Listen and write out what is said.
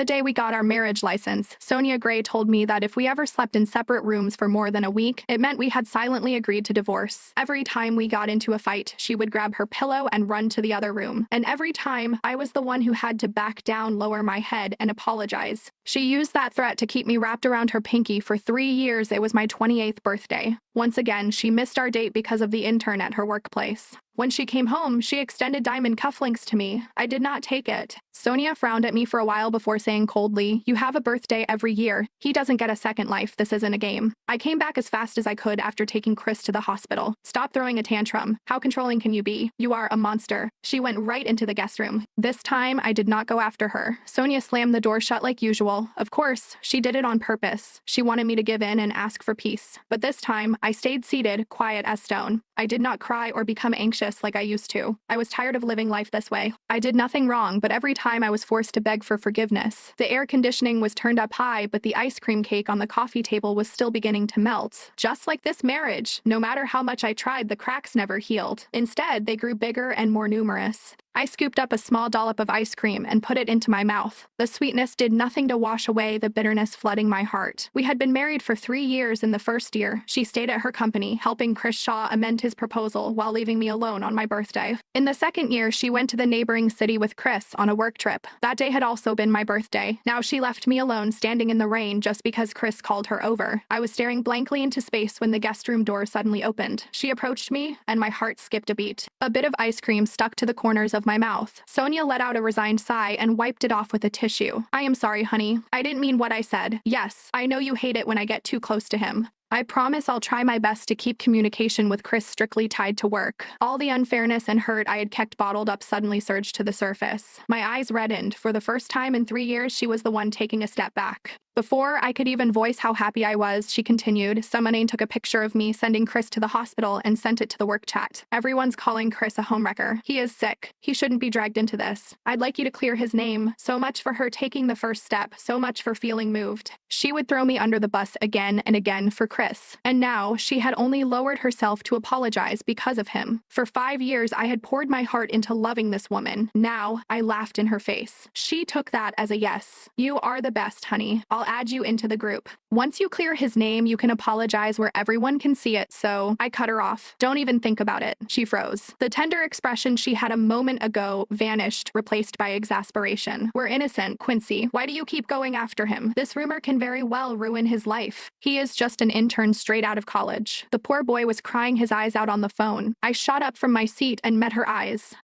The day we got our marriage license, Sonia Gray told me that if we ever slept in separate rooms for more than a week, it meant we had silently agreed to divorce. Every time we got into a fight, she would grab her pillow and run to the other room. And every time, I was the one who had to back down, lower my head, and apologize. She used that threat to keep me wrapped around her pinky for 3 years. It was my 28th birthday. Once again, she missed our date because of the intern at her workplace. When she came home, she extended diamond cufflinks to me. I did not take it. Sonia frowned at me for a while before saying coldly, "You have a birthday every year. He doesn't get a second life. This isn't a game." I came back as fast as I could after taking Chris to the hospital. "Stop throwing a tantrum. How controlling can you be? You are a monster." She went right into the guest room. This time, I did not go after her. Sonia slammed the door shut like usual. Of course, she did it on purpose. She wanted me to give in and ask for peace. But this time, I stayed seated, quiet as stone. I did not cry or become anxious like I used to. I was tired of living life this way. I did nothing wrong, but every time I was forced to beg for forgiveness. The air conditioning was turned up high, but the ice cream cake on the coffee table was still beginning to melt. Just like this marriage, no matter how much I tried, the cracks never healed. Instead, they grew bigger and more numerous. I scooped up a small dollop of ice cream and put it into my mouth. The sweetness did nothing to wash away the bitterness flooding my heart. We had been married for 3 years. In the first year, she stayed at her company, helping Chris Shaw amend his proposal while leaving me alone on my birthday. In the second year, she went to the neighboring city with Chris on a work trip. That day had also been my birthday. Now she left me alone, standing in the rain just because Chris called her over. I was staring blankly into space when the guest room door suddenly opened. She approached me, and my heart skipped a beat. A bit of ice cream stuck to the corners of my mouth. Sonia let out a resigned sigh and wiped it off with a tissue. "I am sorry, honey. I didn't mean what I said. Yes, I know you hate it when I get too close to him. I promise I'll try my best to keep communication with Chris strictly tied to work." All the unfairness and hurt I had kept bottled up suddenly surged to the surface. My eyes reddened. For the first time in 3 years, she was the one taking a step back. Before I could even voice how happy I was, she continued. "Someone took a picture of me sending Chris to the hospital and sent it to the work chat. Everyone's calling Chris a homewrecker. He is sick. He shouldn't be dragged into this. I'd like you to clear his name." So much for her taking the first step, so much for feeling moved. She would throw me under the bus again and again for Chris. And now, she had only lowered herself to apologize because of him. For 5 years, I had poured my heart into loving this woman. Now, I laughed in her face. She took that as a yes. "You are the best, honey. I'll add you into the group. Once you clear his name, you can apologize where everyone can see it." So I cut her off. "Don't even think about it." She froze. The tender expression she had a moment ago vanished, replaced by exasperation. "We're innocent, Quincy. Why do you keep going after him? This rumor can very well ruin his life. He is just an intern straight out of college." The poor boy was crying his eyes out on the phone. I shot up from my seat and met her eyes.